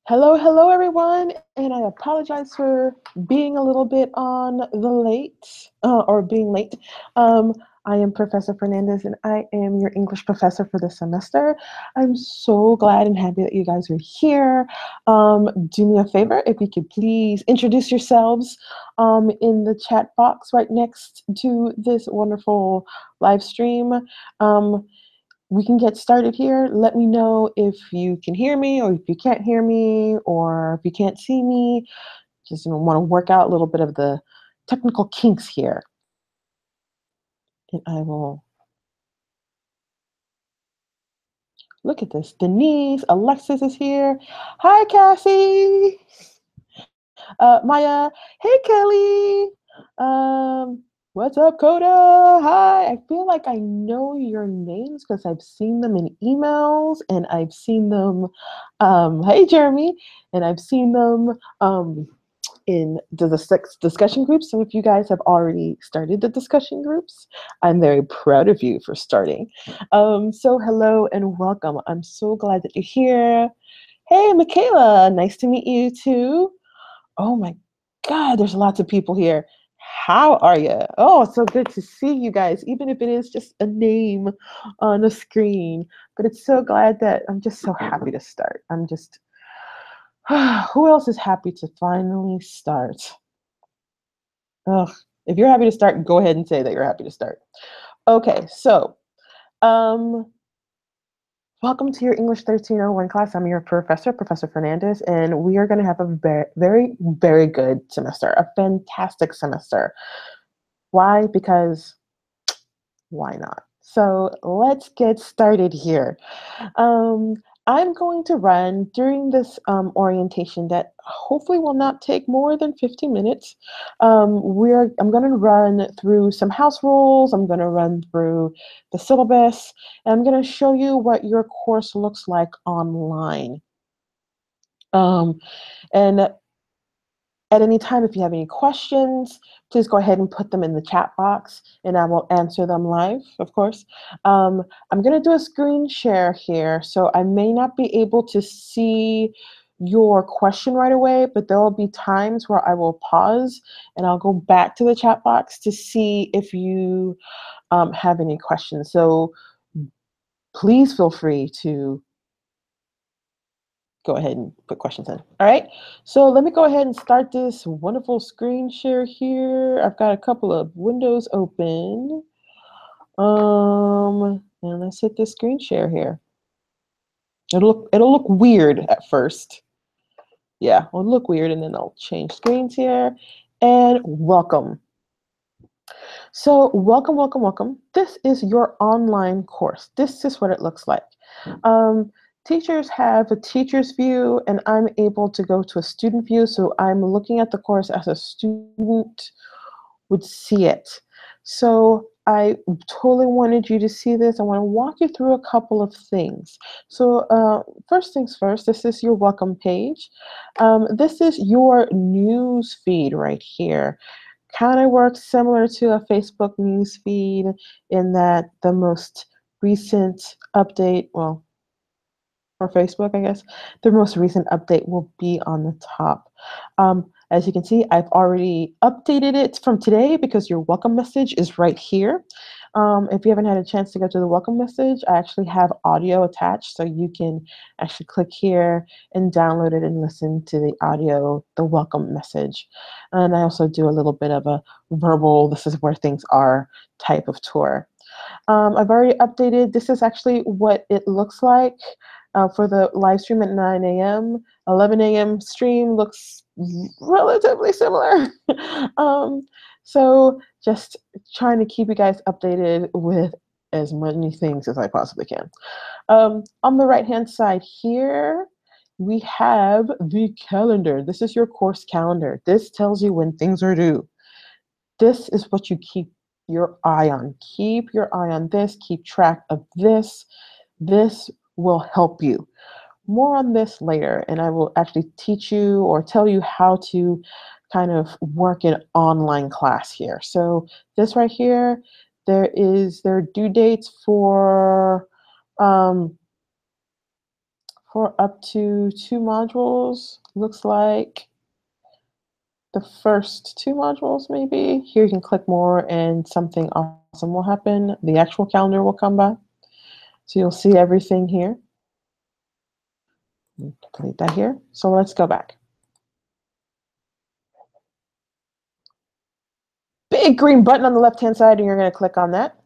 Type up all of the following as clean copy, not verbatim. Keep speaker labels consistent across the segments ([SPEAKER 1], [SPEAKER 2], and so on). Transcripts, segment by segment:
[SPEAKER 1] Hello, hello, everyone, and I apologize for being a little bit on the late or being late. Um, I am Professor Fernandez, and I am your English professor for this semester. I'm so glad and happy that you guys are here. Do me a favor, if you could please introduce yourselves in the chat box right next to this wonderful live stream. Um, we can get started here. Let me know if you can hear me or if you can't hear me or if you can't see me. Just want to work out a little bit of the technical kinks here. And I will look at this. Denise, Alexis is here. Hi, Cassie. Maya. Hey, Kelly. Um, what's up, Coda? Hi. I feel like I know your names because I've seen them in emails and I've seen them. Hey, Jeremy, and I've seen them in the discussion groups. So if you guys have already started the discussion groups, I'm very proud of you for starting. So hello and welcome. I'm so glad that you're here. Hey, Michaela, nice to meet you too. Oh my God, there's lots of people here. How are you? Oh, it's so good to see you guys, even if it is just a name on the screen. But it's so glad that I'm just so happy to start. I'm just, who else is happy to finally start? Ugh. If you're happy to start, go ahead and say that you're happy to start. Okay, so um, welcome to your English 1301 class. I'm your professor, Professor Fernandez, and we are going to have a very, very good semester, a fantastic semester. Why? Because why not? So let's get started here. Um, I'm going to run during this orientation that hopefully will not take more than 50 minutes. I'm going to run through some house rules. I'm going to run through the syllabus, and I'm going to show you what your course looks like online. Um, and at any time, if you have any questions, please go ahead and put them in the chat box and I will answer them live, of course. I'm going to do a screen share here, so I may not be able to see your question right away, but there will be times where I will pause and I'll go back to the chat box to see if you have any questions. So please feel free to go ahead and put questions in. All right, so let me go ahead and start this wonderful screen share here. I've got a couple of windows open. And let's hit this screen share here. It'll look weird at first. Yeah, it'll look weird, and then I'll change screens here. And welcome. So welcome, welcome, welcome. This is your online course. This is what it looks like. Teachers have a teacher's view, and I'm able to go to a student view, so I'm looking at the course as a student would see it. So I totally wanted you to see this. I want to walk you through a couple of things. So first things first, this is your welcome page. This is your news feed right here. Kind of works similar to a Facebook news feed in that the most recent update, well, or Facebook, I guess, the most recent update will be on the top. As you can see, I've already updated it from today because your welcome message is right here. If you haven't had a chance to go to the welcome message, I actually have audio attached, so you can actually click here and download it and listen to the audio, the welcome message. And I also do a little bit of a verbal, this is where things are type of tour. I've already updated. This is actually what it looks like for the live stream at 9 a.m. 11 a.m. stream looks relatively similar. So just trying to keep you guys updated with as many things as I possibly can. On the right-hand side here, we have the calendar. This is your course calendar. This tells you when things are due. This is what you keep your eye on. Keep your eye on this. Keep track of this. This will help you. More on this later, and I will actually teach you or tell you how to kind of work in online class here. So this right here, there are due dates for for up to 2 modules. Looks like the first 2 modules, maybe. Here you can click more and something awesome will happen. The actual calendar will come by. So you'll see everything here. Delete that here. So let's go back. Big green button on the left-hand side, and you're going to click on that.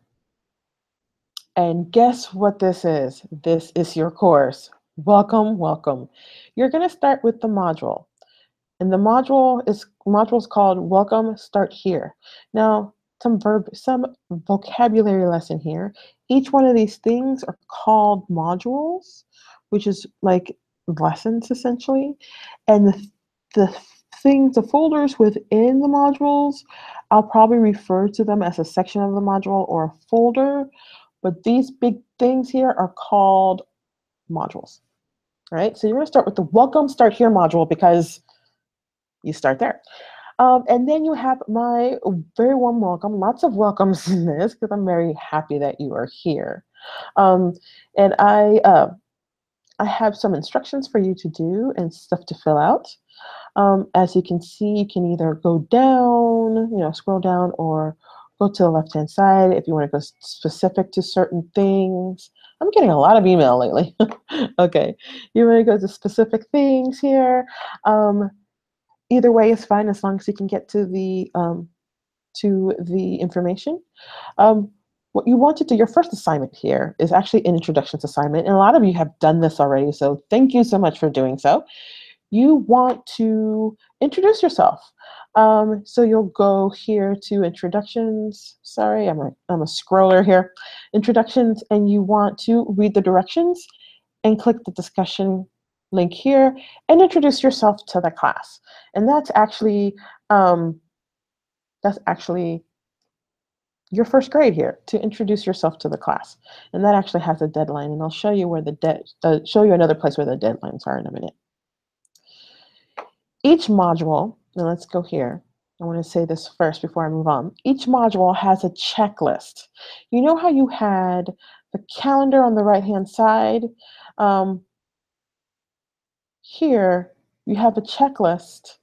[SPEAKER 1] And guess what this is? This is your course. Welcome, welcome. You're going to start with the module. And the module is called Welcome, Start Here. Now, some vocabulary lesson here. Each one of these things are called modules, which is like lessons essentially. And the folders within the modules, I'll probably refer to them as a section of the module or a folder. But these big things here are called modules. All right, so you're going to start with the Welcome, Start Here module because you start there. And then you have my very warm welcome. Lots of welcomes in this because I'm very happy that you are here. And I have some instructions for you to do and stuff to fill out. As you can see, you can either go down, scroll down, or go to the left-hand side if you want to go specific to certain things. I'm getting a lot of email lately. Okay, you want to go to specific things here. Either way is fine as long as you can get to the information. What you want to do, your first assignment here is actually an introductions assignment, and a lot of you have done this already, so thank you so much for doing so. You want to introduce yourself. So you'll go here to introductions. Sorry, I'm a scroller here. Introductions, and you want to read the directions and click the discussion link here and introduce yourself to the class. And that's actually your first grade here, to introduce yourself to the class. And that actually has a deadline, and I'll show you where show you another place where the deadlines are in a minute. Each module, now let's go here. I want to say this first before I move on. Each module has a checklist. You know how you had the calendar on the right-hand side? Here, you have a checklist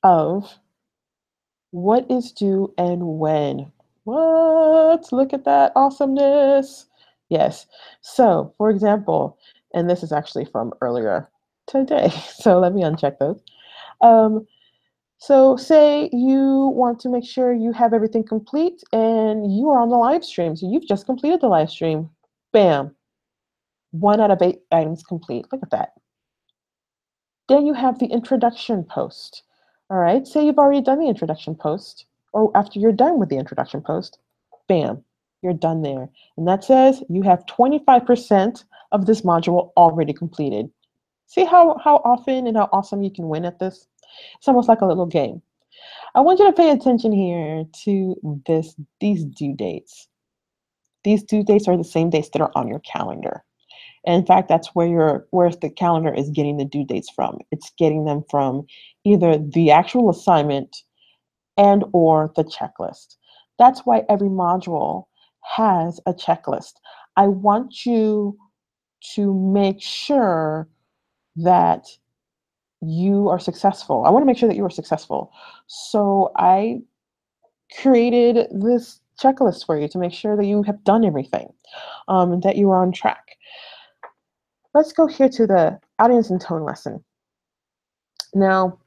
[SPEAKER 1] of what is due and when. What? Look at that awesomeness. Yes. So, for example, and this is actually from earlier today, so let me uncheck those. So say you want to make sure you have everything complete and you are on the live stream. So you've just completed the live stream. Bam. 1 out of 8 items complete. Look at that. Then you have the introduction post. All right, say you've already done the introduction post, or after you're done with the introduction post, bam, you're done there. And that says you have 25% of this module already completed. See how often and how awesome you can win at this? It's almost like a little game. I want you to pay attention here to these due dates. These due dates are the same dates that are on your calendar. And in fact, that's where the calendar is getting the due dates from. It's getting them from either the actual assignment and or the checklist. That's why every module has a checklist. I want you to make sure that you are successful. I want to make sure that you are successful. So I created this checklist for you to make sure that you have done everything, and that you are on track. Let's go here to the audience and tone lesson. Now,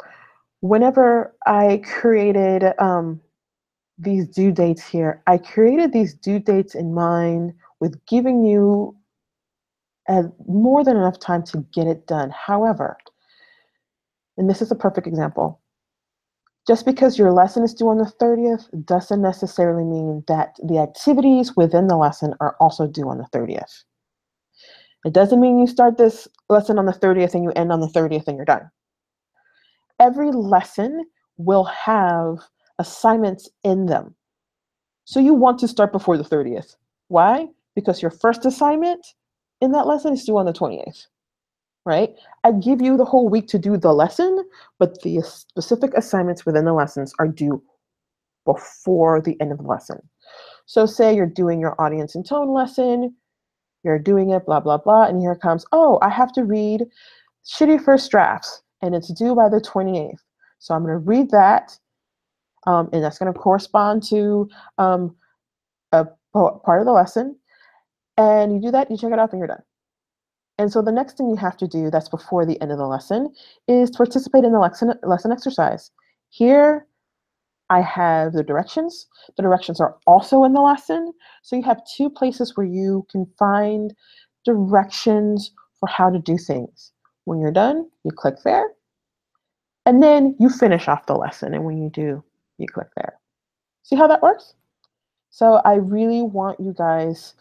[SPEAKER 1] whenever I created these due dates here, I created these due dates in mind with giving you more than enough time to get it done. However, and this is a perfect example, just because your lesson is due on the 30th doesn't necessarily mean that the activities within the lesson are also due on the 30th. It doesn't mean you start this lesson on the 30th and you end on the 30th and you're done. Every lesson will have assignments in them. So you want to start before the 30th. Why? Because your first assignment in that lesson is due on the 28th, right? I give you the whole week to do the lesson, but the specific assignments within the lessons are due before the end of the lesson. So say you're doing your audience and tone lesson, You're doing it, blah, blah, blah. And here it comes, oh, I have to read Shitty First Drafts, and it's due by the 28th. So I'm going to read that, and that's going to correspond to a part of the lesson. And you do that, you check it off, and you're done. And so the next thing you have to do that's before the end of the lesson is to participate in the lesson exercise. Here, I have the directions. The directions are also in the lesson. So you have two places where you can find directions for how to do things. When you're done, you click there. And then you finish off the lesson. And when you do, you click there. See how that works? So I really want you guys,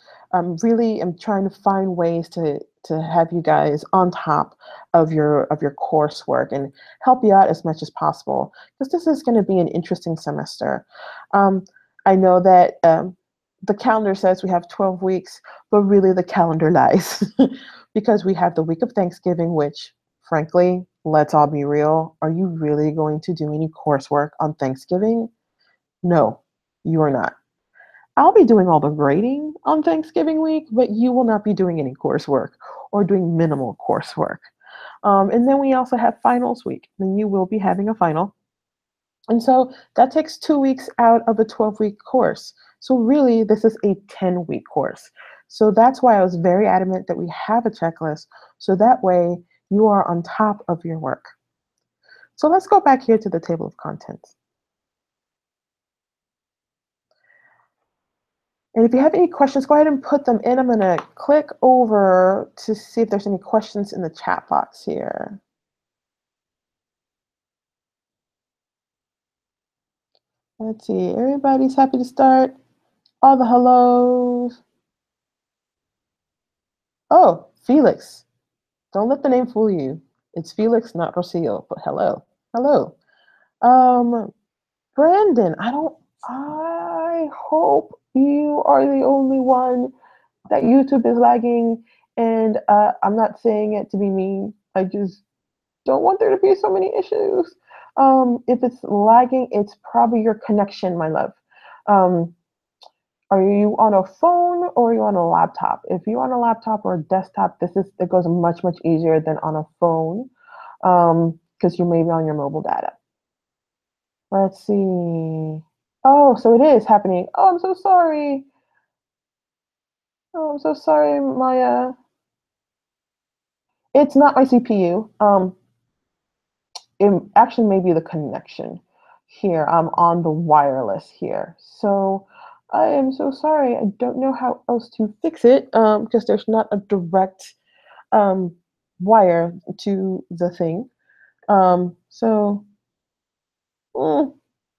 [SPEAKER 1] really am trying to find ways to have you guys on top of your coursework and help you out as much as possible, because this is going to be an interesting semester. I know that the calendar says we have 12 weeks, but really the calendar lies because we have the week of Thanksgiving, which frankly, let's all be real. Are you really going to do any coursework on Thanksgiving? No, you are not. I'll be doing all the grading on Thanksgiving week, but you will not be doing any coursework or doing minimal coursework. And then we also have finals week. Then you will be having a final. And so that takes 2 weeks out of a 12-week course. So really, this is a 10-week course. So that's why I was very adamant that we have a checklist. So that way you are on top of your work. So let's go back here to the table of contents. And if you have any questions, go ahead and put them in. I'm going to click over to see if there's any questions in the chat box here. Let's see. Everybody's happy to start. All the hellos. Oh, Felix. Don't let the name fool you. It's Felix, not Rocio, but hello. Hello. Brandon, I hope you are the only one that YouTube is lagging, and I'm not saying it to be mean. I just don't want there to be so many issues. If it's lagging, it's probably your connection, my love. Are you on a phone or are you on a laptop? If you're on a laptop or a desktop, it goes much, much easier than on a phone, because you may be on your mobile data. Let's see. Oh, so it is happening. Oh, I'm so sorry. Oh, I'm so sorry, Maya. It's not my CPU. It actually may be the connection here. I'm on the wireless here. So I am so sorry. I don't know how else to fix it, because there's not a direct wire to the thing. So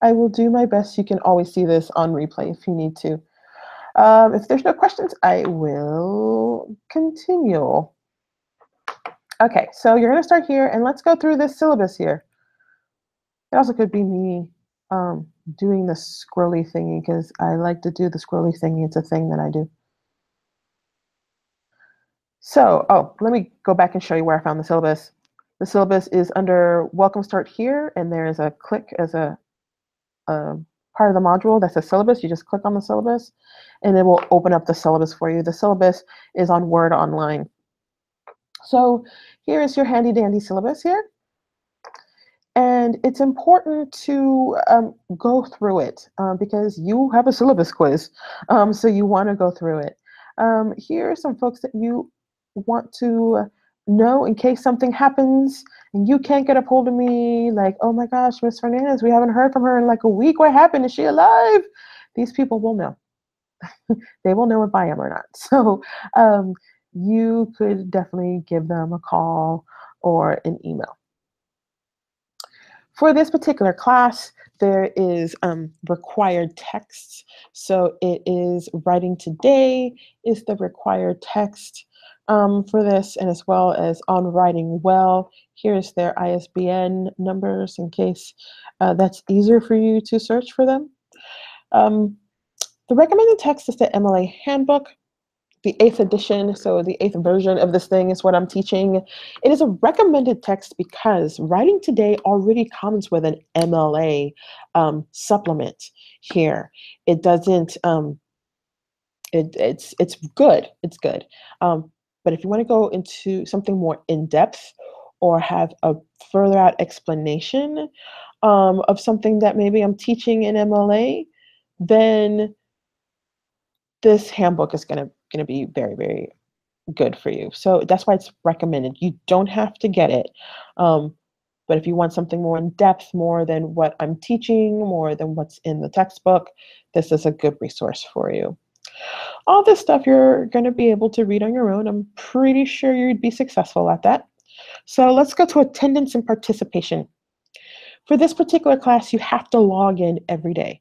[SPEAKER 1] I will do my best. You can always see this on replay if you need to. If there's no questions, I will continue. Okay, so you're going to start here, and let's go through this syllabus here. It also could be me doing the scrolly thingy, because I like to do the scrolly thingy. It's a thing that I do. So, let me go back and show you where I found the syllabus. The syllabus is under Welcome Start here, and there is a click as a part of the module that says syllabus. You just click on the syllabus, and it will open up the syllabus for you. The syllabus is on Word Online. So here is your handy dandy syllabus here. And it's important to go through it because you have a syllabus quiz. So you want to go through it. Here are some folks that you want to know in case something happens and you can't get a hold of me. Like, oh my gosh, Miss Fernandez, we haven't heard from her in like a week. What happened? Is she alive? These people will know. They will know if I am or not. So you could definitely give them a call or an email. For this particular class, there is required text. So it is writing today is the required text for this, and as well as on writing well. Here's their ISBN numbers in case that's easier for you to search for them. The recommended text is the MLA Handbook, the 8th edition, so the 8th version of this thing is what I'm teaching. It is a recommended text because writing today already comes with an MLA supplement here. It doesn't It's good. It's good. But if you want to go into something more in depth or have a further out explanation of something that maybe I'm teaching in MLA, then this handbook is gonna be very, very good for you. So that's why it's recommended. You don't have to get it. Um, but if you want something more in depth, more than what I'm teaching, more than what's in the textbook, this is a good resource for you. All this stuff you're going to be able to read on your own. I'm pretty sure you'd be successful at that. So let's go to attendance and participation. For this particular class, you have to log in every day.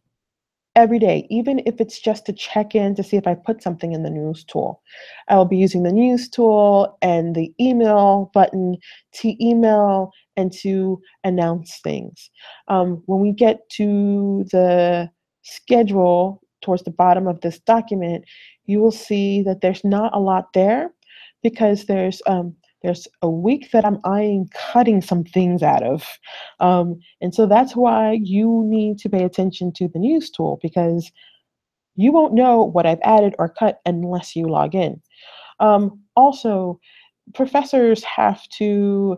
[SPEAKER 1] Every day, even if it's just to check in to see if I put something in the news tool. I will be using the news tool and the email button to email and to announce things. When we get to the schedule towards the bottom of this document, you will see that there's not a lot there because there's a week that I'm eyeing cutting some things out of. And so that's why you need to pay attention to the news tool because you won't know what I've added or cut unless you log in. Also, professors have to,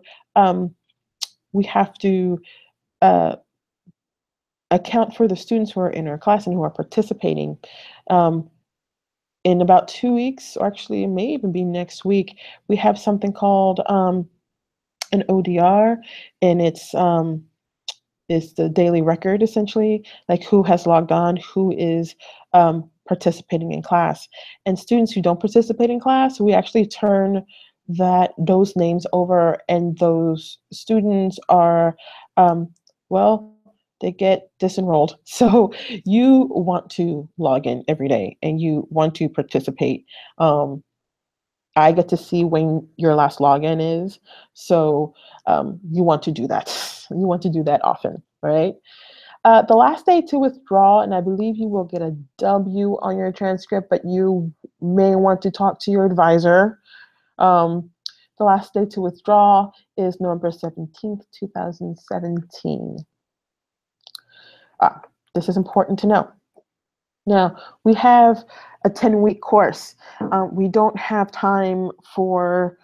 [SPEAKER 1] we have to uh, account for the students who are in our class and who are participating. Um, in about 2 weeks, or actually it may even be next week, we have something called an ODR, and it's the daily record essentially, like who has logged on, who is participating in class. And students who don't participate in class, we actually turn those names over, and those students are, well, they get disenrolled. So you want to log in every day and you want to participate. I get to see when your last login is. So you want to do that. You want to do that often, right? The last day to withdraw, and I believe you will get a W on your transcript, but you may want to talk to your advisor. Um, the last day to withdraw is November 17th, 2017. This is important to know. Now, we have a 10-week course. We don't have time for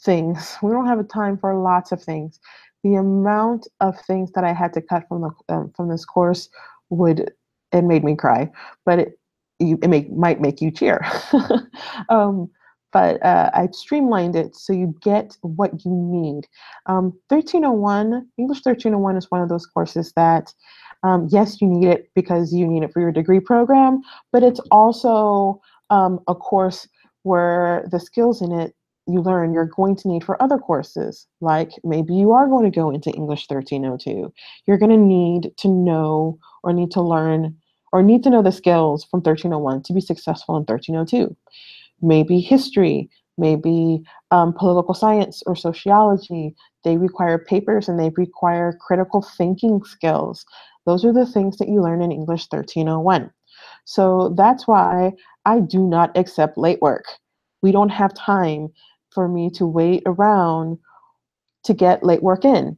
[SPEAKER 1] things. We don't have a time for lots of things. The amount of things that I had to cut from this course it made me cry, but might make you cheer. But I've streamlined it so you get what you need. 1301, English 1301 is one of those courses that, yes, you need it because you need it for your degree program, but it's also a course where the skills in it you learn you're going to need for other courses. Like maybe you are going to go into English 1302. You're going to need to know or need to learn or need to know the skills from 1301 to be successful in 1302. Maybe history, maybe political science or sociology. They require papers and they require critical thinking skills. Those are the things that you learn in English 1301. So that's why I do not accept late work. We don't have time for me to wait around to get late work in.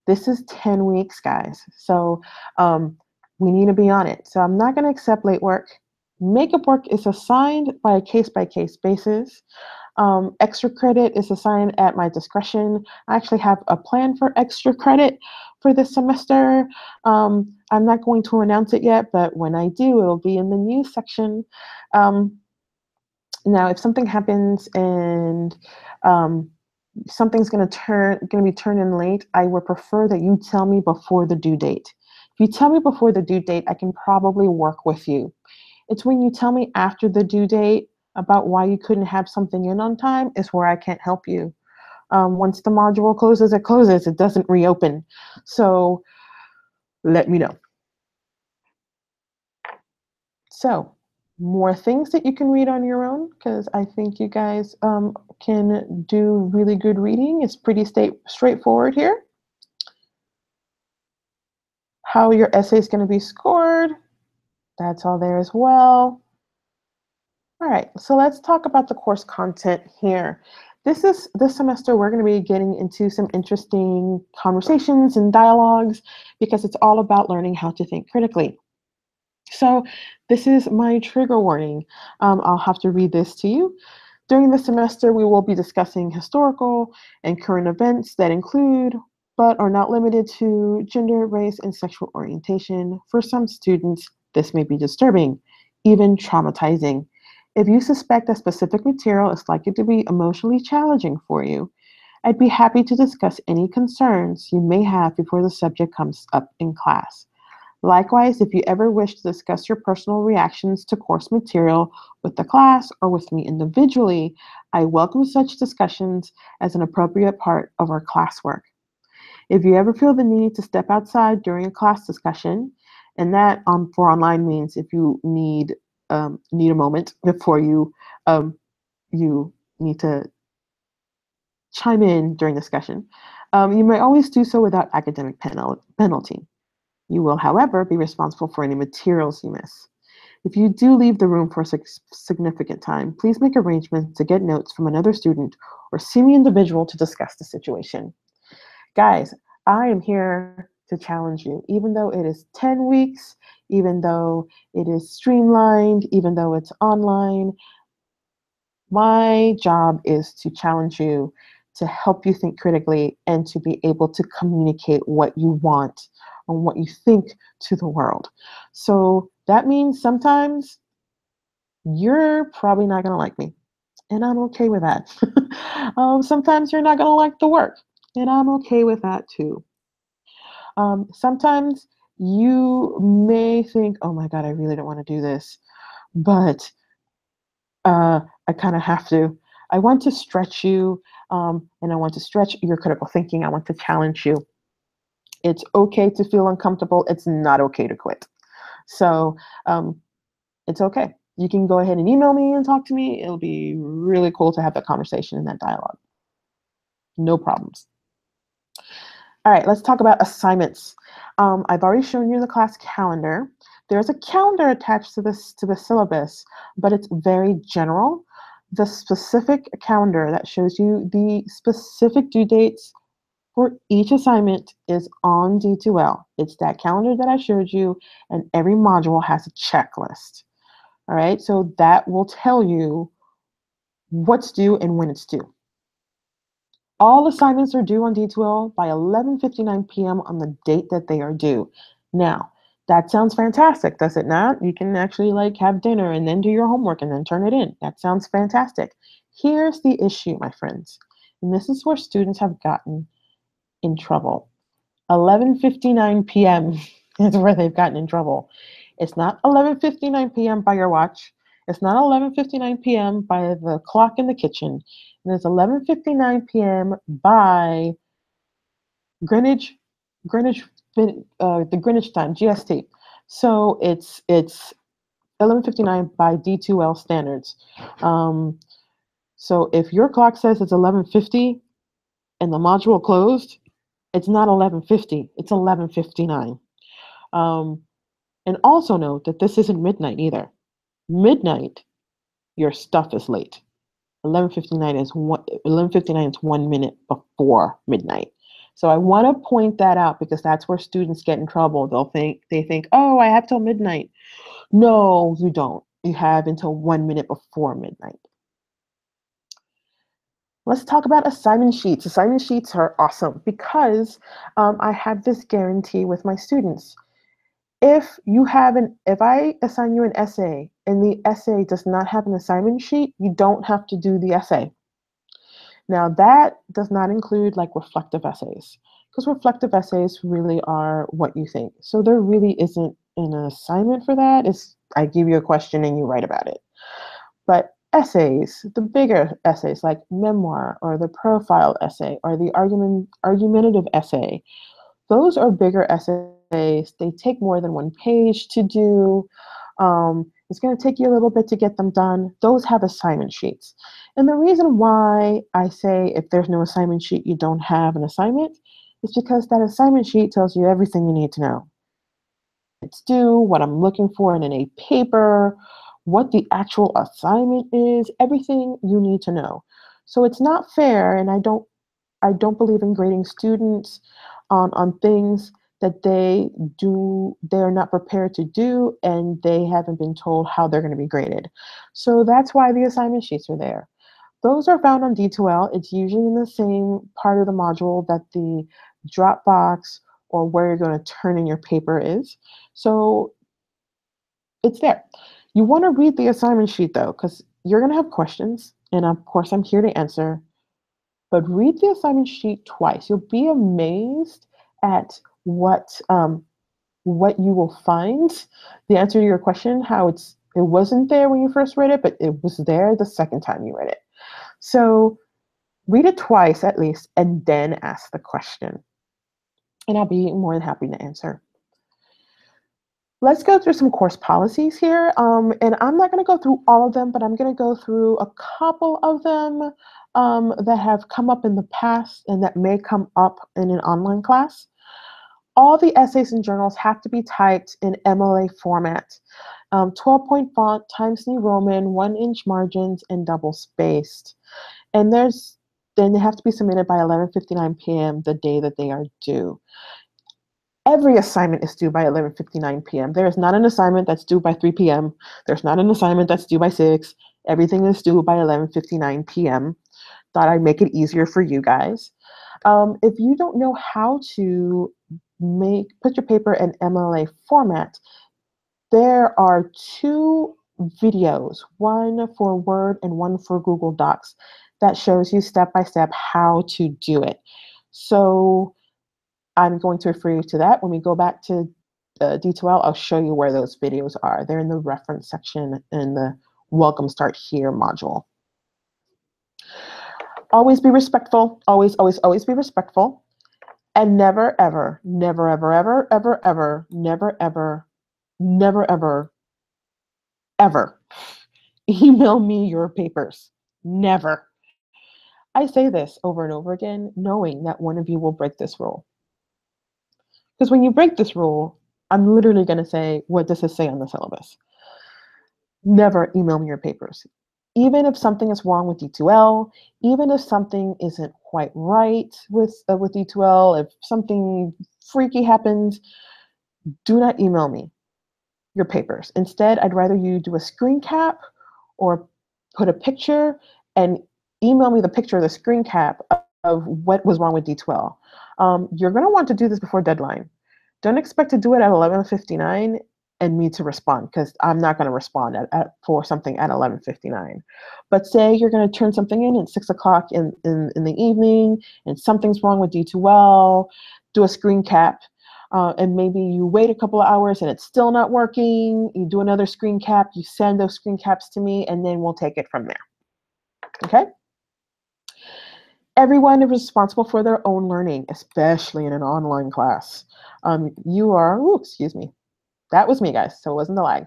[SPEAKER 1] This is 10 weeks, guys. So we need to be on it. So I'm not going to accept late work. Makeup work is assigned by a case-by-case basis. Extra credit is assigned at my discretion. I actually have a plan for extra credit for this semester. I'm not going to announce it yet, but when I do, it'll be in the news section. Now, if something happens and something's going to be turned in late, I would prefer that you tell me before the due date. If you tell me before the due date, I can probably work with you. It's when you tell me after the due date about why you couldn't have something in on time is where I can't help you. Once the module closes, it closes. It doesn't reopen. So let me know. So more things that you can read on your own, because I think you guys can do really good reading. It's pretty straightforward here. How your essay is going to be scored. That's all there as well. All right, so let's talk about the course content here. This semester, we're going to be getting into some interesting conversations and dialogues because it's all about learning how to think critically. So this is my trigger warning. I'll have to read this to you. During the semester, we will be discussing historical and current events that include, but are not limited to, gender, race, and sexual orientation. For some students, this may be disturbing, even traumatizing. If you suspect that specific material is likely to be emotionally challenging for you, I'd be happy to discuss any concerns you may have before the subject comes up in class. Likewise, if you ever wish to discuss your personal reactions to course material with the class or with me individually, I welcome such discussions as an appropriate part of our classwork. If you ever feel the need to step outside during a class discussion, and that for online means if you need a moment before you need to chime in during discussion, you may always do so without academic penalty. You will, however, be responsible for any materials you miss. If you do leave the room for a significant time, please make arrangements to get notes from another student or see me individual to discuss the situation. Guys, I am here to challenge you, even though it is 10 weeks, even though it is streamlined, even though it's online. My job is to challenge you, to help you think critically, and to be able to communicate what you want and what you think to the world. So that means sometimes you're probably not going to like me, and I'm okay with that. Sometimes you're not going to like the work, and I'm okay with that too. Sometimes you may think, oh my God, I really don't want to do this, but I kind of have to. I want to stretch you, and I want to stretch your critical thinking. I want to challenge you. It's okay to feel uncomfortable. It's not okay to quit. So it's okay. You can go ahead and email me and talk to me. It'll be really cool to have that conversation and that dialogue. No problems. All right, let's talk about assignments. I've already shown you the class calendar. There's a calendar attached to the syllabus, but it's very general. The specific calendar that shows you the specific due dates for each assignment is on D2L. It's that calendar that I showed you, and every module has a checklist. All right, so that will tell you what's due and when it's due. All assignments are due on D2L by 11:59 p.m. on the date that they are due. Now, that sounds fantastic, does it not? You can actually have dinner and then do your homework and then turn it in. That sounds fantastic. Here's the issue, my friends, and this is where students have gotten in trouble. 11:59 p.m. is where they've gotten in trouble. It's not 11:59 p.m. by your watch. It's not 11:59 p.m. by the clock in the kitchen. And it's 11:59 p.m. by Greenwich, the Greenwich time, GST. So it's 11:59 by D2L standards. So if your clock says it's 11:50 and the module closed, it's not 11:50. It's 11:59. And also note that this isn't midnight either. Midnight, your stuff is late. 11:59 is 1 minute before midnight. So I want to point that out because that's where students get in trouble. They think, oh, I have till midnight. No, you don't. You have until 1 minute before midnight. Let's talk about assignment sheets. Assignment sheets are awesome because I have this guarantee with my students. If I assign you an essay and the essay does not have an assignment sheet, you don't have to do the essay. Now that does not include reflective essays, because reflective essays really are what you think. So there really isn't an assignment for that. I give you a question and you write about it. But essays, the bigger essays like memoir or the profile essay or the argumentative essay, those are bigger essays. They take more than one page to do. It's going to take you a little bit to get them done. Those have assignment sheets. And the reason why I say if there's no assignment sheet, you don't have an assignment is because that assignment sheet tells you everything you need to know. It's due, what I'm looking for in a paper, what the actual assignment is, everything you need to know. So it's not fair, and I don't believe in grading students on things that they're not prepared to do, and they haven't been told how they're going to be graded. So that's why the assignment sheets are there. Those are found on D2L. It's usually in the same part of the module that the Dropbox or where you're going to turn in your paper is. So it's there. You want to read the assignment sheet though, because you're going to have questions, and of course I'm here to answer. But read the assignment sheet twice. You'll be amazed at what you will find. The answer to your question, how it wasn't there when you first read it, but it was there the second time you read it. So read it twice at least, and then ask the question. And I'll be more than happy to answer. Let's go through some course policies here. And I'm not going to go through all of them, but I'm going to go through a couple of them that have come up in the past and that may come up in an online class. All the essays and journals have to be typed in MLA format. 12-point font, Times New Roman, 1-inch margins, and double spaced. And then they have to be submitted by 11:59 p.m. the day that they are due. Every assignment is due by 11:59 p.m. There is not an assignment that's due by 3 p.m. There's not an assignment that's due by 6. Everything is due by 11:59 p.m. Thought I'd make it easier for you guys. If you don't know how to put your paper in MLA format, there are 2 videos, one for Word and one for Google Docs, that shows you step by step how to do it. So I'm going to refer you to that. When we go back to D2L, I'll show you where those videos are. They're in the reference section in the Welcome Start Here module. Always be respectful. Always, always, always be respectful. And never, ever, never, ever, ever, ever, ever, never, ever, never, ever, ever email me your papers. Never. I say this over and over again, knowing that one of you will break this rule. Because when you break this rule, I'm literally going to say, what does it say on the syllabus? Never email me your papers. Even if something is wrong with D2L, even if something isn't quite right with D2L, if something freaky happens, do not email me your papers. Instead, I'd rather you do a screen cap or put a picture and email me the picture of the screen cap of what was wrong with D2L. You're going to want to do this before deadline. Don't expect to do it at 11:59 and me to respond, because I'm not going to respond for something at 11:59. But say you're going to turn something in at 6 o'clock in the evening and something's wrong with D2L, do a screen cap. And maybe you wait a couple of hours and it's still not working. You do another screen cap, you send those screen caps to me, and then we'll take it from there. Okay? Everyone is responsible for their own learning, especially in an online class. You are, excuse me. That was me, guys, so it wasn't the lag.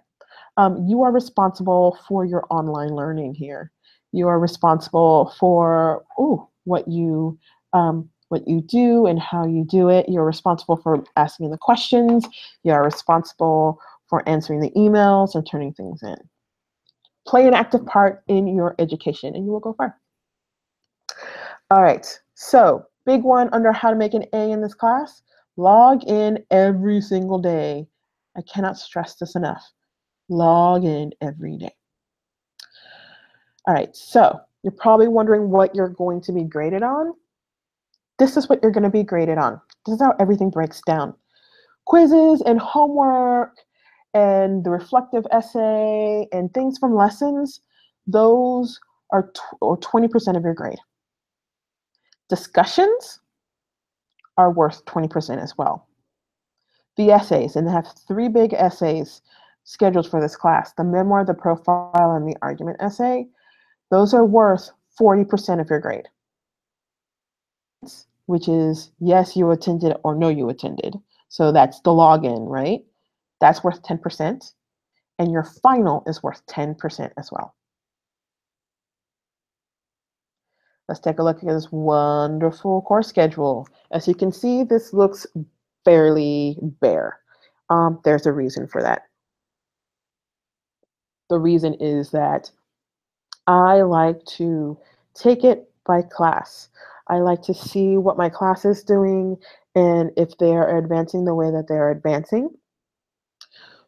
[SPEAKER 1] You are responsible for your online learning here. You are responsible for what you do and how you do it. You're responsible for asking the questions. You're responsible for answering the emails and turning things in. Play an active part in your education and you will go far. All right, so big one under how to make an A in this class, log in every single day. I cannot stress this enough. Log in every day. All right, so you're probably wondering what you're going to be graded on. This is what you're going to be graded on. This is how everything breaks down. Quizzes and homework and the reflective essay and things from lessons, those are 20% of your grade. Discussions are worth 20% as well. The essays, and they have 3 big essays scheduled for this class, the memoir, the profile, and the argument essay, those are worth 40% of your grade. Which is yes, you attended or no, you attended. So that's the login, right? That's worth 10%. And your final is worth 10% as well. Let's take a look at this wonderful course schedule. As you can see, this looks fairly bare. There's a reason for that. The reason is that I like to take it by class. I like to see what my class is doing and if they are advancing the way that they're advancing.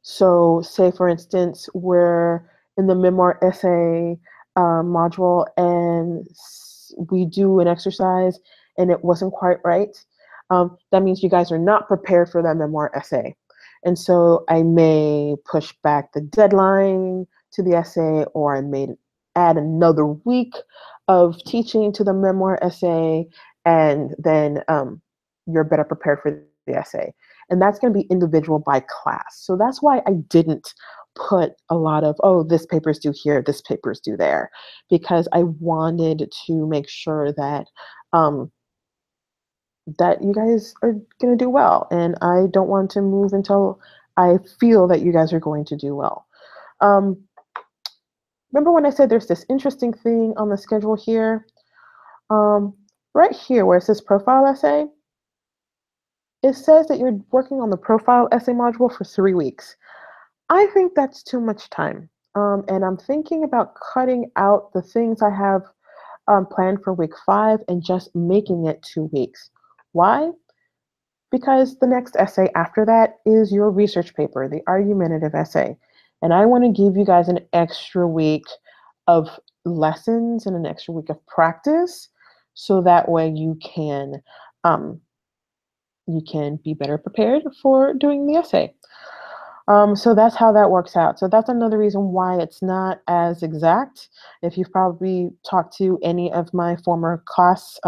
[SPEAKER 1] So, say for instance, we're in the memoir essay module and we do an exercise and it wasn't quite right. That means you guys are not prepared for that memoir essay. And so I may push back the deadline to the essay, or I may add another week of teaching to the memoir essay, and then you're better prepared for the essay. And that's going to be individual by class. So that's why I didn't put a lot of, oh, this paper's due here, this paper's due there, because I wanted to make sure that that you guys are going to do well. And I don't want to move until I feel that you guys are going to do well. Um, Remember when I said there's this interesting thing on the schedule here? Right here where it says profile essay, it says that you're working on the profile essay module for 3 weeks. I think that's too much time. And I'm thinking about cutting out the things I have planned for week 5 and just making it 2 weeks. Why? Because the next essay after that is your research paper, the argumentative essay. And I want to give you guys an extra week of lessons and an extra week of practice so that way um, you can be better prepared for doing the essay. So that's how that works out. So that's another reason why it's not as exact. If you've probably talked to any of my former classes,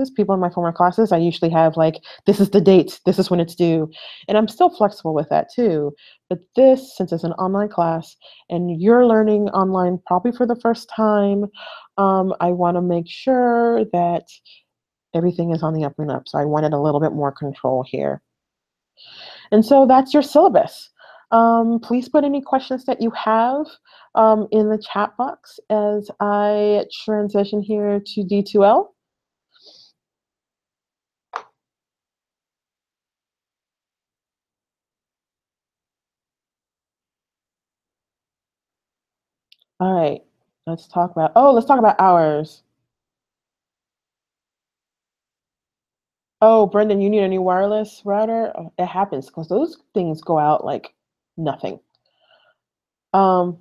[SPEAKER 1] people in my former classes, I usually have like, this is the date, this is when it's due. And I'm still flexible with that too. But this, since it's an online class and you're learning online probably for the first time, I want to make sure that everything is on the up and up. So I wanted a little bit more control here. And so that's your syllabus. Please put any questions that you have in the chat box as I transition here to D2L. All right, let's talk about hours. Oh, Brendan, you need a new wireless router? Oh, it happens because those things go out like nothing. Um,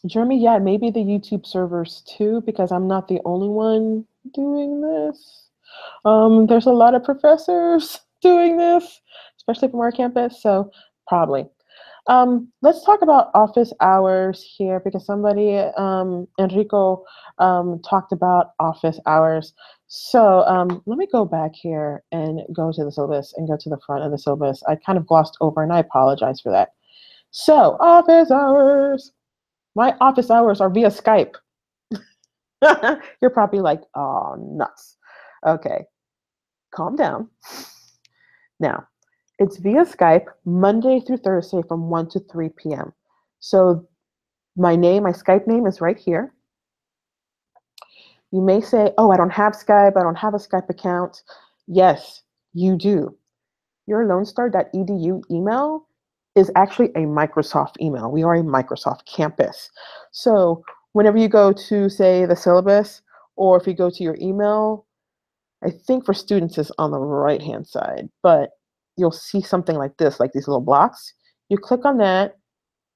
[SPEAKER 1] Jeremy, yeah, maybe the YouTube servers too, because I'm not the only one doing this. There's a lot of professors doing this, especially from our campus, so probably. Let's talk about office hours here because somebody, Enrico, talked about office hours. So let me go back here and go to the syllabus and go to the front of the syllabus. I kind of glossed over and I apologize for that. So office hours. My office hours are via Skype. You're probably like, oh, nuts. Okay, calm down. Now, it's via Skype Monday through Thursday from 1 to 3 p.m. So my Skype name is right here. You may say, oh, I don't have Skype. I don't have a Skype account. Yes, you do. Your lonestar.edu email is actually a Microsoft email. We are a Microsoft campus. So whenever you go to, say, the syllabus, or if you go to your email, I think for students it's on the right-hand side, but you'll see something like this, like these little blocks. You click on that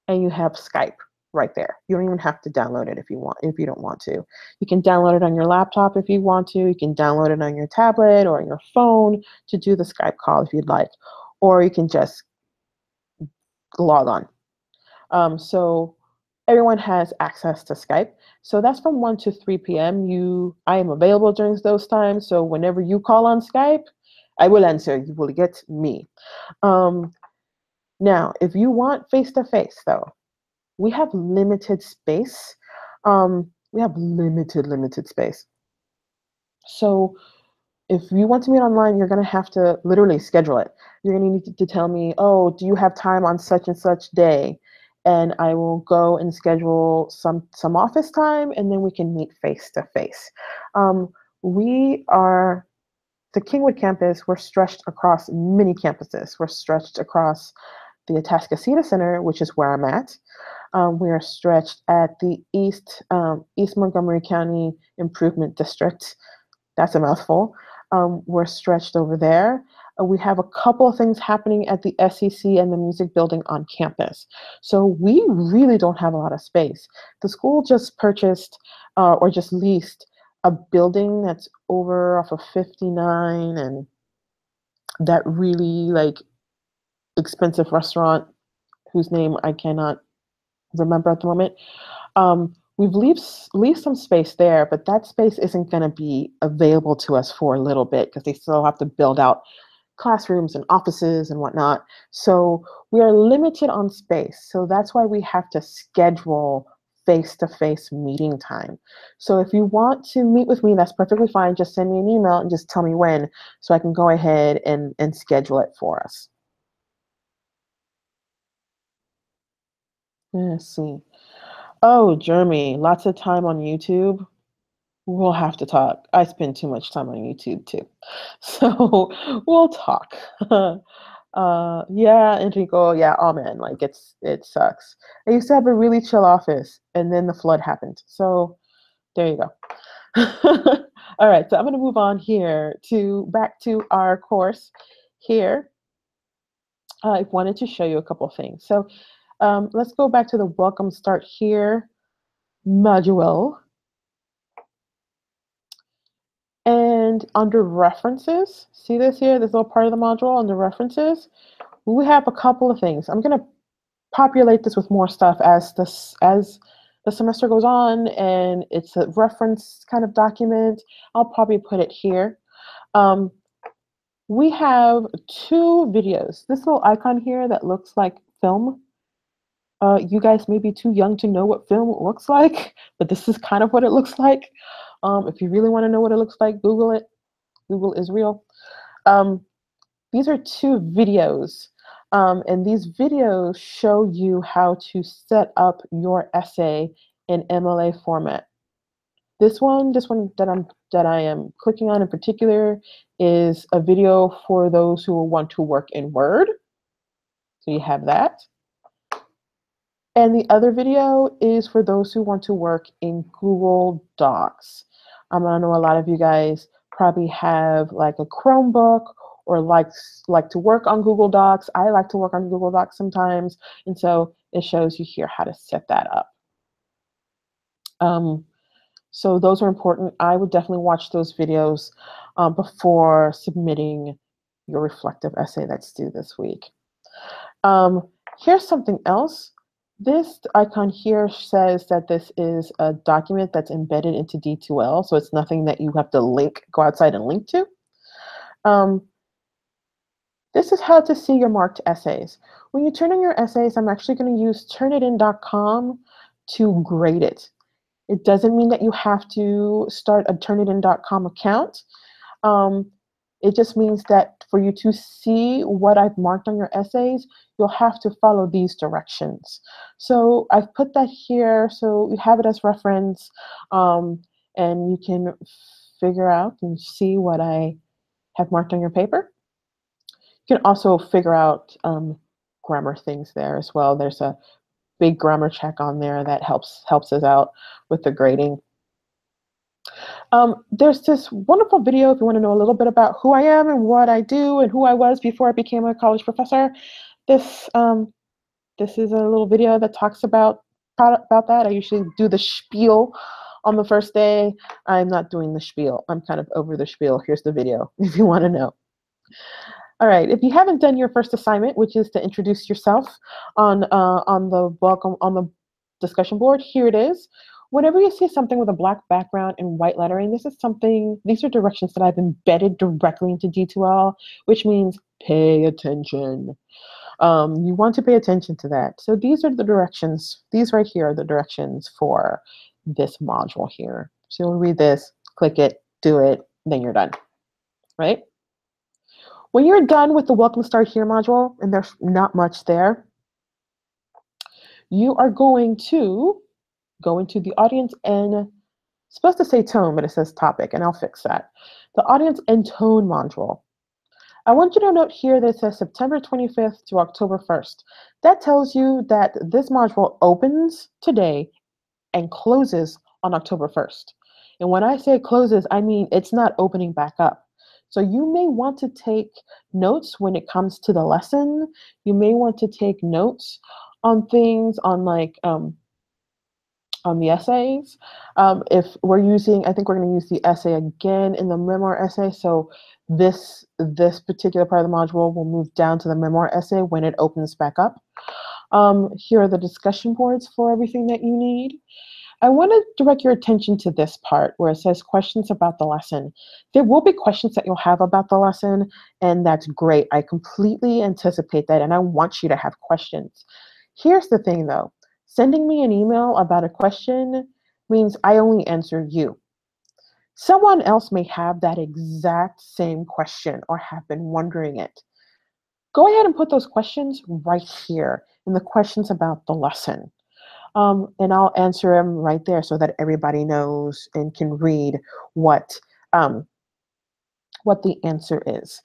[SPEAKER 1] and you have Skype right there. You don't even have to download it if you don't want to. You can download it on your laptop if you want to. You can download it on your tablet or on your phone to do the Skype call if you'd like, or you can just log on. So everyone has access to Skype. So that's from 1 to 3 p.m. I am available during those times. So whenever you call on Skype, I will answer. You will get me. Now, if you want face-to-face, though, we have limited space. We have limited space. So if you want to meet online, you're going to have to literally schedule it. You're going to need to tell me, oh, do you have time on such and such day? And I will go and schedule some office time, and then we can meet face to face. We are the Kingwood campus. We're stretched across many campuses. We're stretched across the Atascocita Center, which is where I'm at. We are stretched at the East Montgomery County Improvement District. That's a mouthful. We're stretched over there. We have a couple of things happening at the SEC and the music building on campus. So we really don't have a lot of space. The school just purchased or just leased a building that's over off of 59 and that really like expensive restaurant whose name I cannot remember at the moment. We've leased some space there, but that space isn't going to be available to us for a little bit because they still have to build out classrooms and offices and whatnot. So we are limited on space. So that's why we have to schedule face-to-face meeting time. So if you want to meet with me, that's perfectly fine. Just send me an email and just tell me when so I can go ahead and schedule it for us. Let's see. Oh, Jeremy, lots of time on YouTube. We'll have to talk. I spend too much time on YouTube too. So we'll talk. Yeah, Enrico, yeah, oh man, like it sucks. I used to have a really chill office and then the flood happened. So there you go. All right, so I'm gonna move on here to back to our course here. I wanted to show you a couple things. So let's go back to the welcome start here module. And under references, see this here, this little part of the module under references, we have a couple of things. I'm going to populate this with more stuff as the semester goes on, and it's a reference kind of document. I'll probably put it here. We have two videos. This little icon here that looks like film. You guys may be too young to know what film looks like, but this is kind of what it looks like. If you really want to know what it looks like, Google it. Google is real. These are two videos, and these videos show you how to set up your essay in MLA format. This one that I am clicking on in particular is a video for those who want to work in Word. So you have that. And the other video is for those who want to work in Google Docs. I know a lot of you guys probably have like a Chromebook or like to work on Google Docs. I like to work on Google Docs sometimes. And so it shows you here how to set that up. So those are important. I would definitely watch those videos before submitting your reflective essay that's due this week. Here's something else. This icon here says that this is a document that's embedded into D2L, so it's nothing that you have to go outside and link to. This is how to see your marked essays. When you turn in your essays, I'm actually going to use turnitin.com to grade it. It doesn't mean that you have to start a turnitin.com account. It just means that for you to see what I've marked on your essays, you'll have to follow these directions. So I've put that here so you have it as reference, and you can figure out and see what I have marked on your paper. You can also figure out grammar things there as well. There's a big grammar check on there that helps us out with the grading. There's this wonderful video if you want to know a little bit about who I am and what I do and who I was before I became a college professor. This is a little video that talks about that. I usually do the spiel on the first day. I'm not doing the spiel. I'm kind of over the spiel. Here's the video if you want to know. All right, if you haven't done your first assignment, which is to introduce yourself on the discussion board, here it is. Whenever you see something with a black background and white lettering, these are directions that I've embedded directly into D2L, which means pay attention. You want to pay attention to that. So these are the directions. These right here are the directions for this module here. So you'll read this, click it, do it, then you're done, right? When you're done with the Welcome Start Here module, and there's not much there, you are going to go into the audience and it's supposed to say tone, but it says topic, and I'll fix that. The audience and tone module. I want you to note here that it says September 25th to October 1st. That tells you that this module opens today and closes on October 1st. And when I say closes, I mean it's not opening back up. So you may want to take notes when it comes to the lesson. You may want to take notes on things on on the essays. If we're using, I think we're going to use the essay again in the memoir essay. So this particular part of the module will move down to the memoir essay when it opens back up. Here are the discussion boards for everything that you need. I want to direct your attention to this part where it says questions about the lesson. There will be questions that you'll have about the lesson, and that's great. I completely anticipate that, and I want you to have questions. Here's the thing, though. Sending me an email about a question means I only answer you. Someone else may have that exact same question or have been wondering it. Go ahead and put those questions right here in the questions about the lesson. And I'll answer them right there so that everybody knows and can read what the answer is.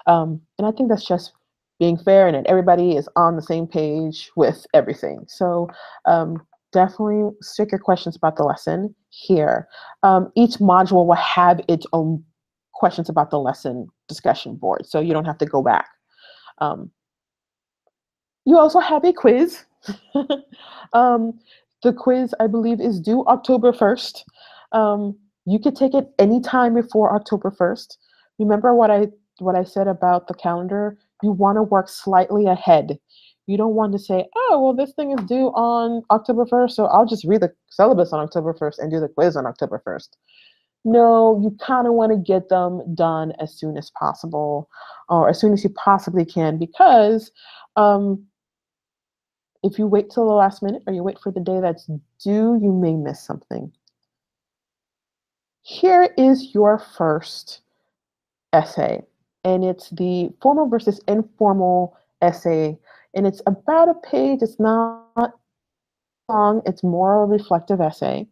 [SPEAKER 1] And I think that's just being fair and that everybody is on the same page with everything. So definitely stick your questions about the lesson here. Each module will have its own questions about the lesson discussion board, so you don't have to go back. You also have a quiz. The quiz, I believe, is due October 1st. You could take it anytime before October 1st. Remember what I said about the calendar? You want to work slightly ahead. You don't want to say, oh, well, this thing is due on October 1st, so I'll just read the syllabus on October 1st and do the quiz on October 1st. No, you kind of want to get them done as soon as possible, or as soon as you possibly can, because if you wait till the last minute or you wait for the day that's due, you may miss something. Here is your first essay, and it's the formal versus informal essay, and it's about a page. It's not long. It's more a reflective essay.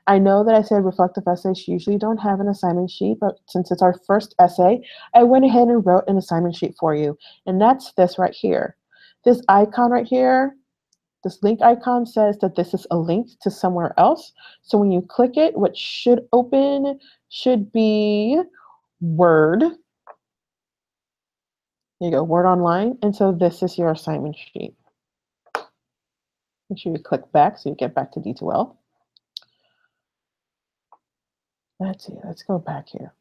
[SPEAKER 1] I know that I said reflective essays usually don't have an assignment sheet, but since it's our first essay, I went ahead and wrote an assignment sheet for you, and that's this right here. This icon right here, this link icon says that this is a link to somewhere else. So when you click it, what should open should be Word. There you go, Word Online. And so this is your assignment sheet. Make sure you click back so you get back to D2L. Let's see, let's go back here.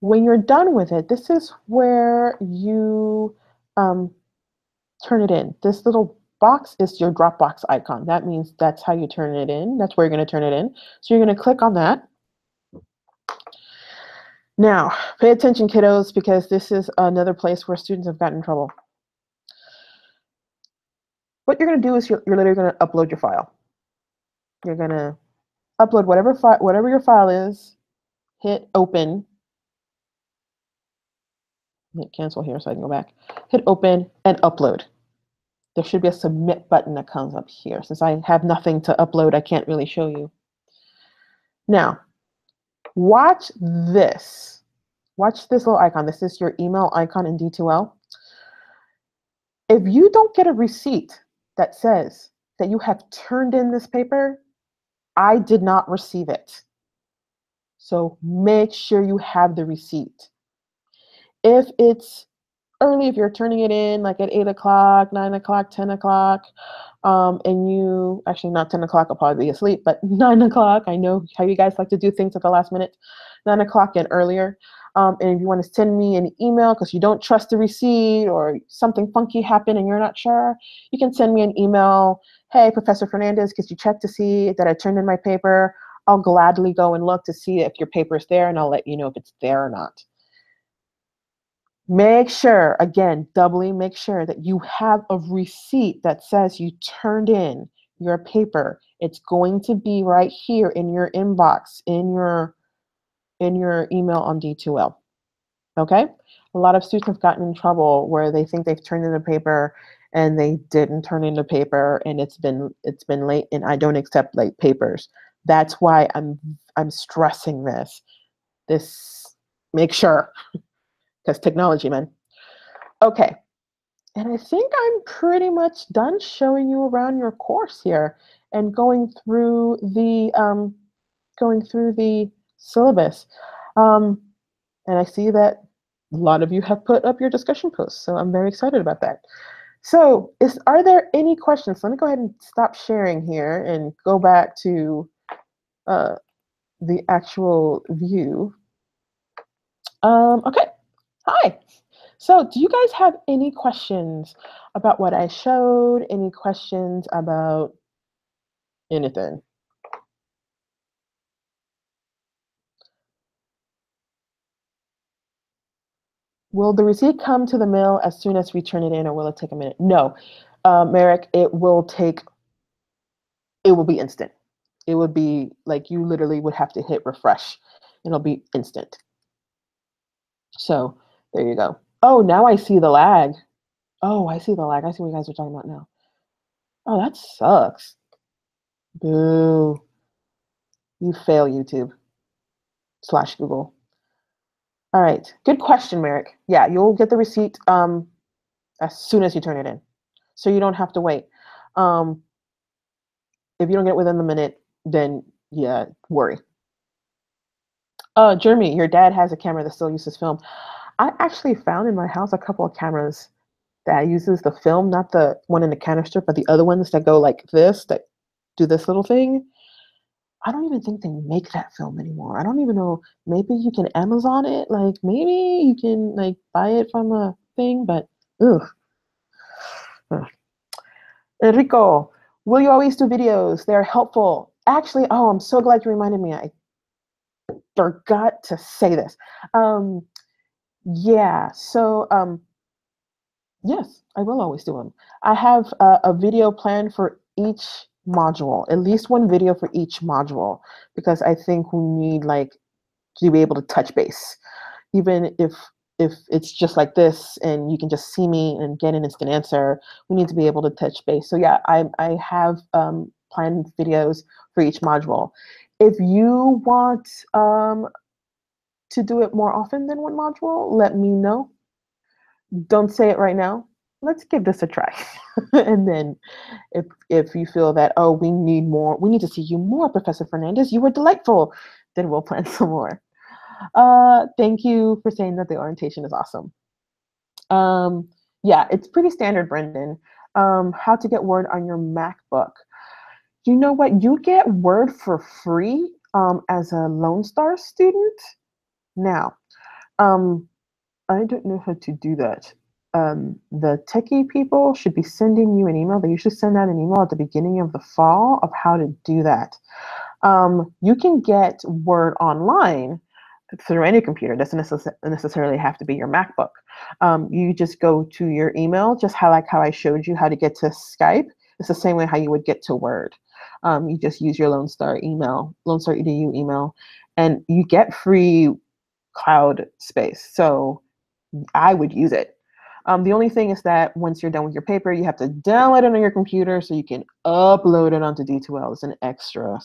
[SPEAKER 1] When you're done with it, this is where you turn it in. This little box is your Dropbox icon. That means that's how you turn it in. That's where you're going to turn it in. So you're going to click on that. Now, pay attention, kiddos, because this is another place where students have gotten in trouble. What you're going to do is you're literally going to upload your file. You're going to upload whatever your file is, hit open. Hit cancel here so I can go back. Hit open and upload. There should be a submit button that comes up here. Since I have nothing to upload, I can't really show you. Now, watch this. Watch this little icon. This is your email icon in D2L. If you don't get a receipt that says that you have turned in this paper, I did not receive it. So make sure you have the receipt. If it's early, if you're turning it in like at 8 o'clock, 9 o'clock, 10 o'clock, and you, actually not 10 o'clock, I'll probably be asleep, but 9 o'clock, I know how you guys like to do things at the last minute, 9 o'clock and earlier. And if you want to send me an email because you don't trust the receipt or something funky happened and you're not sure, you can send me an email. Hey, Professor Fernandez, could you check to see that I turned in my paper? I'll gladly go and look to see if your paper is there, and I'll let you know if it's there or not. Make sure, again, doubly make sure that you have a receipt that says you turned in your paper. It's going to be right here in your inbox, in your email on D2L. Okay? A lot of students have gotten in trouble where they think they've turned in a paper and they didn't turn in the paper, and it's been late, and I don't accept late papers. That's why I'm stressing this. Make sure because technology, man. Okay, and I think I'm pretty much done showing you around your course here and going through the syllabus. Um, and I see that a lot of you have put up your discussion posts, so I'm very excited about that. So, are there any questions? Let me go ahead and stop sharing here and go back to uh, the actual view. Okay, hi. So, do you guys have any questions about what I showed? Any questions about anything? Will the receipt come to the mail as soon as we turn it in, or will it take a minute? No, Merrick, it will be instant. It would be like you literally would have to hit refresh. It'll be instant. So there you go. Oh, now I see the lag. Oh, I see the lag. I see what you guys are talking about now. Oh, that sucks. Boo. You fail, YouTube / Google. All right. Good question, Merrick. Yeah, you'll get the receipt as soon as you turn it in. So you don't have to wait. Um, if you don't get it within the minute, then yeah, worry. Jeremy, your dad has a camera that still uses film. I actually found in my house a couple of cameras that uses the film, not the one in the canister, but the other ones that go like this, that do this little thing. I don't even think they make that film anymore. I don't even know. Maybe you can Amazon it. Like maybe you can like buy it from a thing, but ugh. Ugh. Enrico, will you always do videos? They're helpful. Actually, oh, I'm so glad you reminded me. I forgot to say this. Um, yeah, so yes, I will always do them. I have a video planned for each module, at least one video for each module, because I think we need like to be able to touch base, even if it's just like this and you can just see me and get an instant answer. We need to be able to touch base. So yeah, I have planned videos for each module. If you want to do it more often than one module, let me know. Don't say it right now. Let's give this a try. And then if you feel that, oh, we need to see you more, Professor Fernandez, you were delightful, then we'll plan some more. Thank you for saying that the orientation is awesome. Yeah, it's pretty standard, Brendan. How to get Word on your MacBook. You know what? You get Word for free as a Lone Star student. Now, um, I don't know how to do that. The techie people should be sending you an email. They usually send out an email at the beginning of the fall of how to do that. You can get Word online through any computer. It doesn't necessarily have to be your MacBook. You just go to your email, just how I showed you how to get to Skype. It's the same way how you would get to Word. You just use your Lone Star EDU email, and you get free cloud space. So I would use it. The only thing is that once you're done with your paper, you have to download it on your computer so you can upload it onto D2L. It's an extra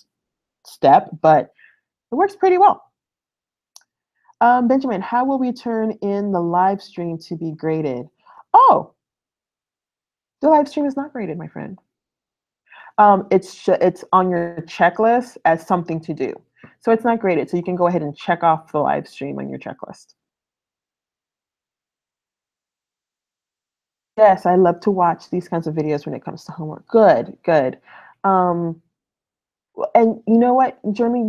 [SPEAKER 1] step, but it works pretty well. Benjamin, how will we turn in the live stream to be graded? Oh, the live stream is not graded, my friend. It's on your checklist as something to do. So it's not graded. So you can go ahead and check off the live stream on your checklist. Yes, I love to watch these kinds of videos when it comes to homework. Good, good. Um, and you know what, Jeremy,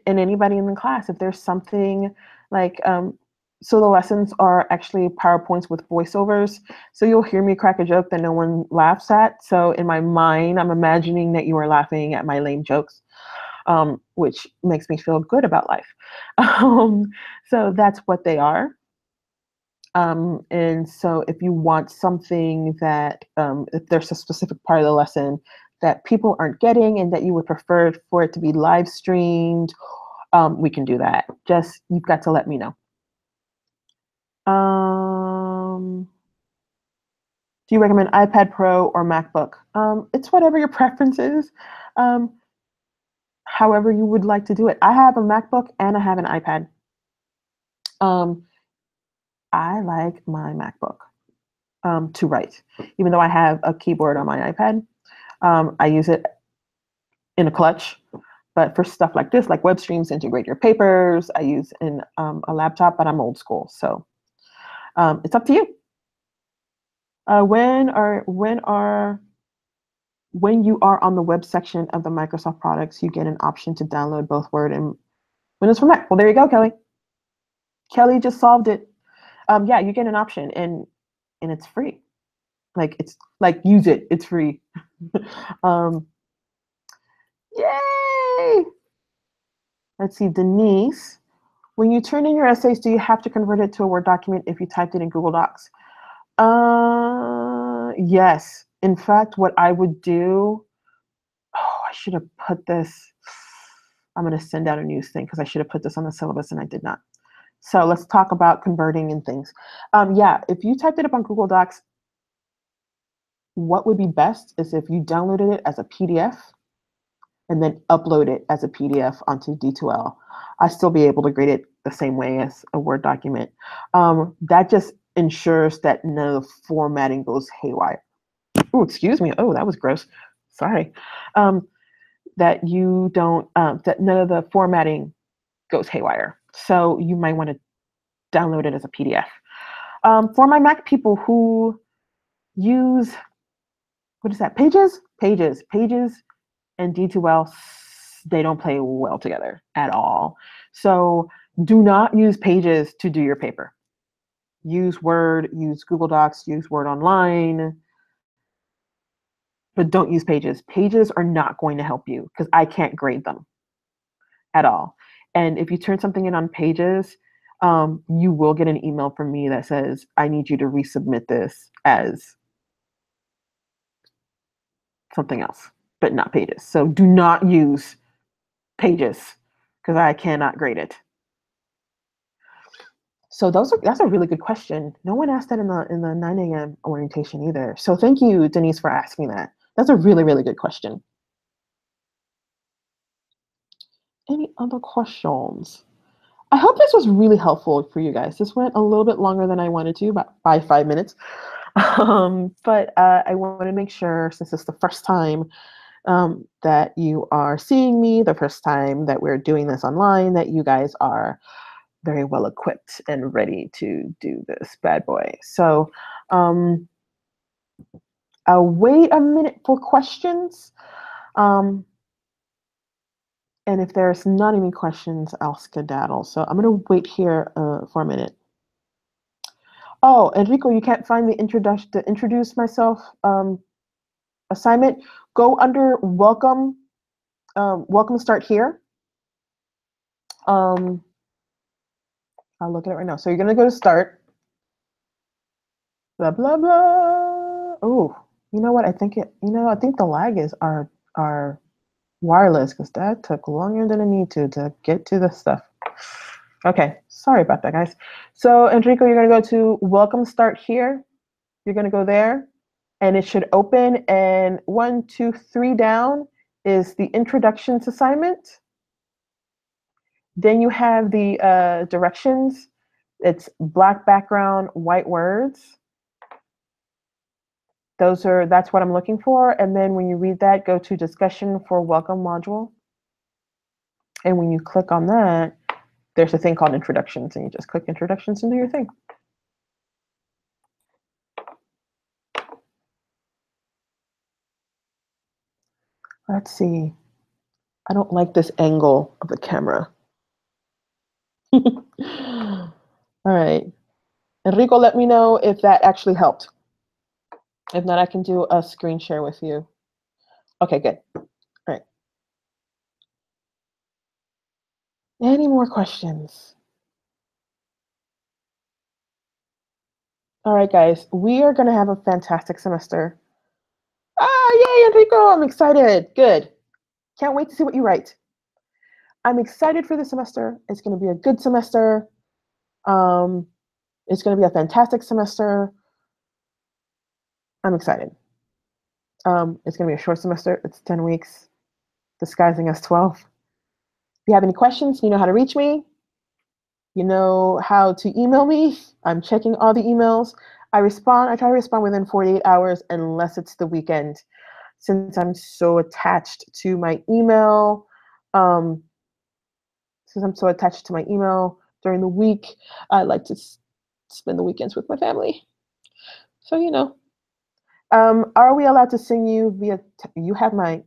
[SPEAKER 1] and anybody in the class, if there's something like, so the lessons are actually PowerPoints with voiceovers. So you'll hear me crack a joke that no one laughs at. So in my mind, I'm imagining that you are laughing at my lame jokes, which makes me feel good about life. So that's what they are. And so if you want something that, if there's a specific part of the lesson that people aren't getting and that you would prefer for it to be live streamed, we can do that. Just, you've got to let me know. Do you recommend iPad Pro or MacBook? It's whatever your preference is. However you would like to do it. I have a MacBook and I have an iPad. I like my MacBook to write. Even though I have a keyboard on my iPad, I use it in a clutch. But for stuff like this, like web streams, integrate your papers, I use in a laptop, but I'm old school. So it's up to you. When you are on the web section of the Microsoft products, you get an option to download both Word and Windows for Mac. Well, there you go, Kelly. Kelly just solved it. Yeah, you get an option, and it's free. Like it's like use it. It's free. um, Yay! Let's see, Denise. When you turn in your essays, do you have to convert it to a Word document if you typed it in Google Docs? Yes. In fact, what I would do, oh, I should have put this. I'm going to send out a news thing because I should have put this on the syllabus and I did not. So let's talk about converting and things. Yeah, if you typed it up on Google Docs, what would be best is if you downloaded it as a PDF and then upload it as a PDF onto D2L. I still be able to grade it the same way as a Word document. That just ensures that none of the formatting goes haywire. Oh, excuse me. Oh, that was gross. Sorry. That you don't, that none of the formatting goes haywire. So you might want to download it as a PDF. For my Mac people who use, what is that? Pages and D2L, they don't play well together at all. So do not use Pages to do your paper. Use Word, use Google Docs, use Word Online, but don't use Pages. Pages are not going to help you because I can't grade them at all. And if you turn something in on Pages, you will get an email from me that says, I need you to resubmit this as something else, but not Pages. So do not use Pages because I cannot grade it. So that's a really good question. No one asked that in the 9 a.m. orientation either. So thank you, Denise, for asking that. That's a really, really good question. Any other questions? I hope this was really helpful for you guys. This went a little bit longer than I wanted to, about 5 minutes. But I want to make sure, since it's the first time that you are seeing me, the first time that we're doing this online, that you guys are very well equipped and ready to do this bad boy. So I'll wait a minute for questions. And if there's not any questions, I'll skedaddle. So I'm going to wait here for a minute. Oh, Enrico, you can't find the introduce myself assignment. Go under welcome. Welcome start here. I'll look at it right now. So you're going to go to start. Blah, blah, blah. Oh, you know what? I think the lag is our wireless because that took longer than it needed to get to the stuff. Okay, sorry about that, guys. So Enrico, you're going to go to welcome start here. You're going to go there and it should open, and 1, 2, 3 down is the introductions assignment. Then you have the directions. It's black background, white words. That's what I'm looking for. And then when you read that, go to discussion for welcome module. And when you click on that, there's a thing called introductions, and you just click introductions and do your thing. Let's see. I don't like this angle of the camera. All right. Enrico, let me know if that actually helped. If not, I can do a screen share with you. Okay, good. All right. Any more questions? All right, guys, we are going to have a fantastic semester. Yay, Enrico, I'm excited. Good. Can't wait to see what you write. I'm excited for the semester. It's going to be a good semester. It's going to be a fantastic semester. I'm excited. It's going to be a short semester. It's 10 weeks, disguising as 12. If you have any questions, you know how to reach me. You know how to email me? I'm checking all the emails. I try to respond within 48 hours unless it's the weekend. Since I'm so attached to my email, um, since I'm so attached to my email during the week, I like to spend the weekends with my family. So, you know, are we allowed to sing you via, you have my,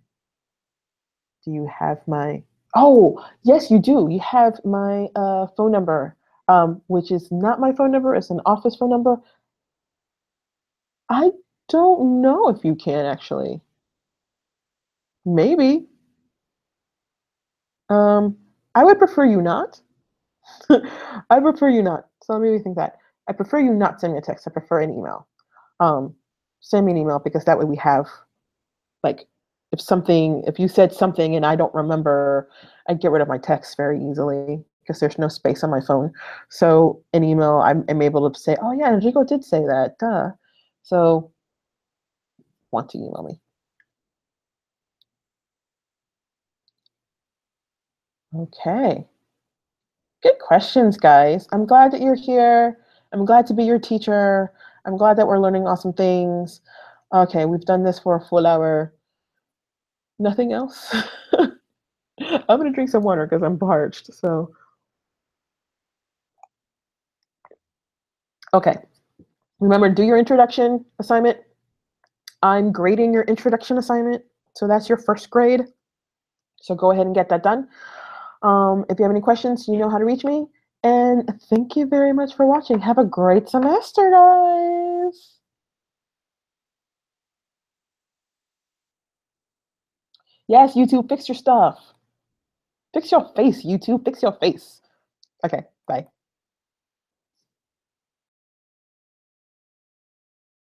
[SPEAKER 1] do you have my, oh, yes, you do. You have my phone number, which is not my phone number. It's an office phone number. I don't know if you can actually. Maybe. Um, I would prefer you not. I prefer you not. So let me rethink that. I prefer you not send me a text. I prefer an email. Um, Send me an email because that way we have like if you said something and I don't remember, I get rid of my text very easily because there's no space on my phone. So an email, I'm able to say, oh yeah, Enrico did say that. Duh. So want to email me. Okay. Good questions, guys. I'm glad that you're here. I'm glad to be your teacher. I'm glad that we're learning awesome things. Okay, we've done this for a full hour. Nothing else? I'm gonna drink some water because I'm parched. So, okay. Remember, do your introduction assignment. I'm grading your introduction assignment. So that's your first grade. So go ahead and get that done. If you have any questions, you know how to reach me. And thank you very much for watching. Have a great semester, guys. Yes, YouTube, fix your stuff. Fix your face, YouTube. Fix your face. Okay, bye.